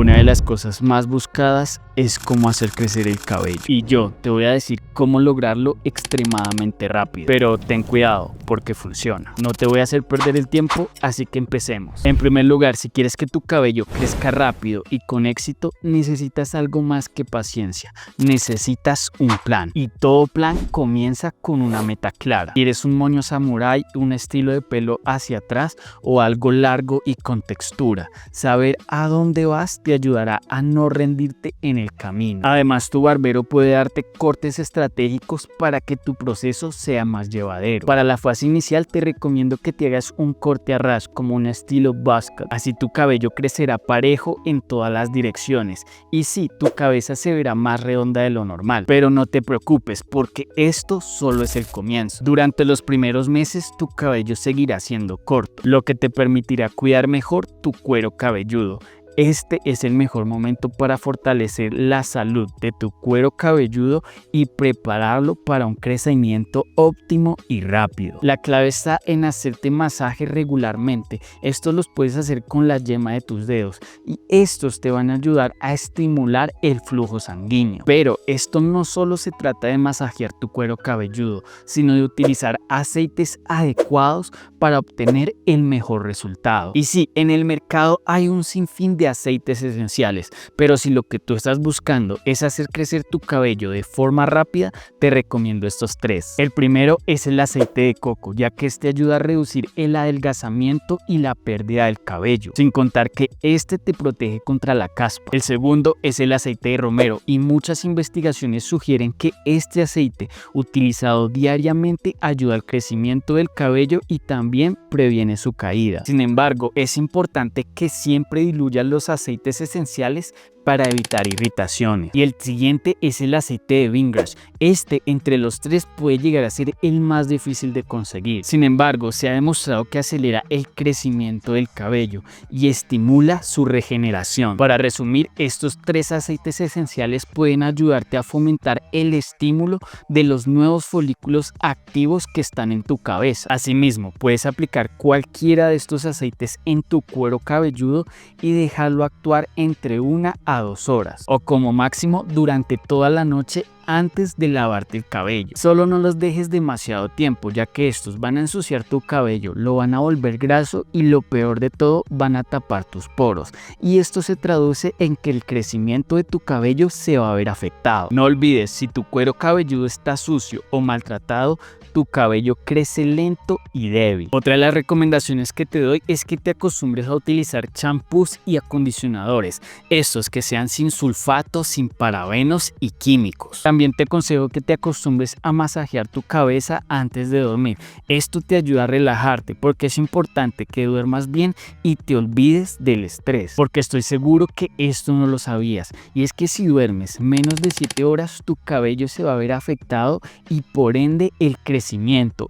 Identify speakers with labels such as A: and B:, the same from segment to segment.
A: Una de las cosas más buscadas es cómo hacer crecer el cabello. Y yo te voy a decir cómo lograrlo extremadamente rápido. Pero ten cuidado, porque funciona. No te voy a hacer perder el tiempo, así que empecemos. En primer lugar, si quieres que tu cabello crezca rápido y con éxito, necesitas algo más que paciencia. Necesitas un plan. Y todo plan comienza con una meta clara. ¿Quieres un moño samurái, un estilo de pelo hacia atrás o algo largo y con textura? Saber a dónde vas te ayudará a no rendirte en el camino. Además, tu barbero puede darte cortes estratégicos para que tu proceso sea más llevadero. Para la fase inicial te recomiendo que te hagas un corte a ras como un estilo buzz cut. Así tu cabello crecerá parejo en todas las direcciones y sí, tu cabeza se verá más redonda de lo normal. Pero no te preocupes porque esto solo es el comienzo. Durante los primeros meses tu cabello seguirá siendo corto, lo que te permitirá cuidar mejor tu cuero cabelludo. Este es el mejor momento para fortalecer la salud de tu cuero cabelludo y prepararlo para un crecimiento óptimo y rápido. La clave está en hacerte masajes regularmente. Estos los puedes hacer con la yema de tus dedos y estos te van a ayudar a estimular el flujo sanguíneo. Pero esto no solo se trata de masajear tu cuero cabelludo, sino de utilizar aceites adecuados para obtener el mejor resultado. Y sí, en el mercado hay un sinfín de aceites esenciales, pero si lo que tú estás buscando es hacer crecer tu cabello de forma rápida, te recomiendo estos tres. El primero es el aceite de coco, ya que este ayuda a reducir el adelgazamiento y la pérdida del cabello, sin contar que este te protege contra la caspa. El segundo es el aceite de romero y muchas investigaciones sugieren que este aceite utilizado diariamente ayuda al crecimiento del cabello y también previene su caída. Sin embargo, es importante que siempre diluyas los aceites esenciales para evitar irritaciones. Y el siguiente es el aceite de Wingrush. Este entre los tres puede llegar a ser el más difícil de conseguir. Sin embargo, se ha demostrado que acelera el crecimiento del cabello y estimula su regeneración. Para resumir, estos tres aceites esenciales pueden ayudarte a fomentar el estímulo de los nuevos folículos activos que están en tu cabeza. Asimismo, puedes aplicar cualquiera de estos aceites en tu cuero cabelludo y dejarlo actuar entre 1 a 2 horas o como máximo durante toda la noche antes de lavarte el cabello. Solo no los dejes demasiado tiempo, ya que estos van a ensuciar tu cabello, lo van a volver graso y lo peor de todo, van a tapar tus poros. Y esto se traduce en que el crecimiento de tu cabello se va a ver afectado. No olvides, si tu cuero cabelludo está sucio o maltratado, tu cabello crece lento y débil. Otra de las recomendaciones que te doy es que te acostumbres a utilizar champús y acondicionadores, estos que sean sin sulfatos, sin parabenos y químicos. También te aconsejo que te acostumbres a masajear tu cabeza antes de dormir. Esto te ayuda a relajarte porque es importante que duermas bien y te olvides del estrés, porque estoy seguro que esto no lo sabías, y es que si duermes menos de 7 horas tu cabello se va a ver afectado y por ende el crecimiento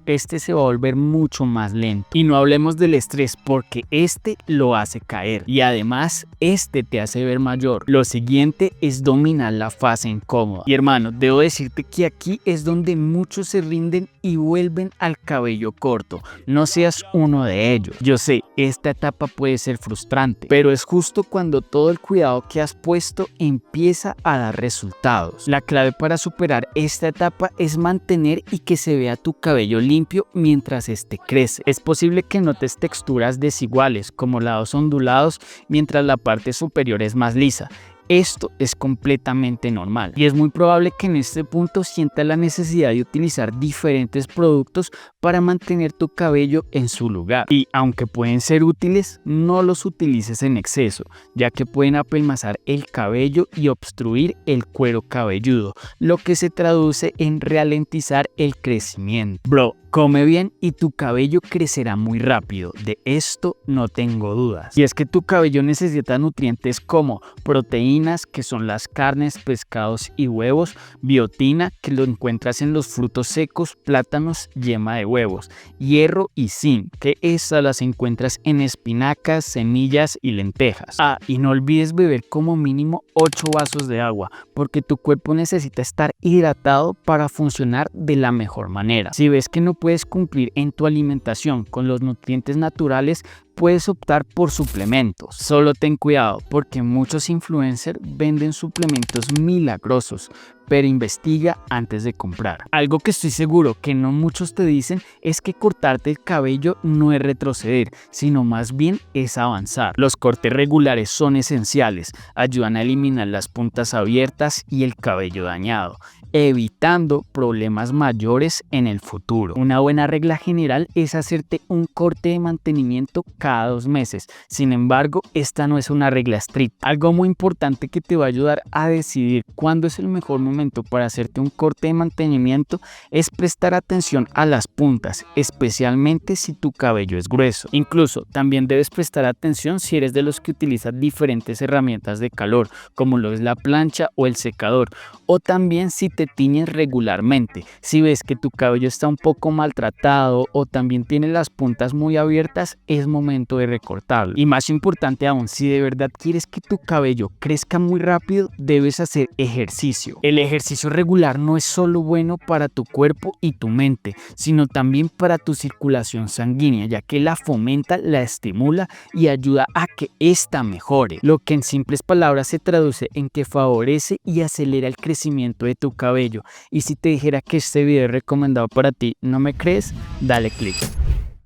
A: este se va a volver mucho más lento. Y no hablemos del estrés porque este lo hace caer y además este te hace ver mayor. Lo siguiente es dominar la fase incómoda. Y hermano, debo decirte que aquí es donde muchos se rinden y vuelven al cabello corto. No seas uno de ellos. Yo sé, esta etapa puede ser frustrante, pero es justo cuando todo el cuidado que has puesto empieza a dar resultados. La clave para superar esta etapa es mantener y que se vea tu cabello limpio mientras este crece. Es posible que notes texturas desiguales como lados ondulados mientras la parte superior es más lisa. Esto es completamente normal y es muy probable que en este punto sientas la necesidad de utilizar diferentes productos para mantener tu cabello en su lugar. Y aunque pueden ser útiles, no los utilices en exceso, ya que pueden apelmazar el cabello y obstruir el cuero cabelludo, lo que se traduce en ralentizar el crecimiento. Bro, come bien y tu cabello crecerá muy rápido, de esto no tengo dudas. Y es que tu cabello necesita nutrientes como proteínas, que son las carnes, pescados y huevos, biotina, que lo encuentras en los frutos secos, plátanos, yema de huevos, hierro y zinc, que estas las encuentras en espinacas, semillas y lentejas. Y no olvides beber como mínimo 8 vasos de agua, porque tu cuerpo necesita estar hidratado para funcionar de la mejor manera. Si ves que no puedes cumplir en tu alimentación con los nutrientes naturales, puedes optar por suplementos. Solo ten cuidado porque muchos influencers venden suplementos milagrosos, pero investiga antes de comprar. Algo que estoy seguro que no muchos te dicen es que cortarte el cabello no es retroceder, sino más bien es avanzar. Los cortes regulares son esenciales, ayudan a eliminar las puntas abiertas y el cabello dañado, evitando problemas mayores en el futuro. Una buena regla general es hacerte un corte de mantenimiento cada 2 meses. Sin embargo, esta no es una regla estricta. Algo muy importante que te va a ayudar a decidir cuándo es el mejor momento para hacerte un corte de mantenimiento es prestar atención a las puntas, especialmente si tu cabello es grueso. Incluso también debes prestar atención si eres de los que utilizan diferentes herramientas de calor, como lo es la plancha o el secador, o también si te tiñes regularmente. Si ves que tu cabello está un poco maltratado o también tiene las puntas muy abiertas, es momento de recortarlo. Y más importante aún, si de verdad quieres que tu cabello crezca muy rápido, debes hacer ejercicio. El ejercicio regular no es solo bueno para tu cuerpo y tu mente, sino también para tu circulación sanguínea, ya que la fomenta, la estimula y ayuda a que ésta mejore, lo que en simples palabras se traduce en que favorece y acelera el crecimiento de tu cabello. Y si te dijera que este video es recomendado para ti, ¿no me crees? Dale click.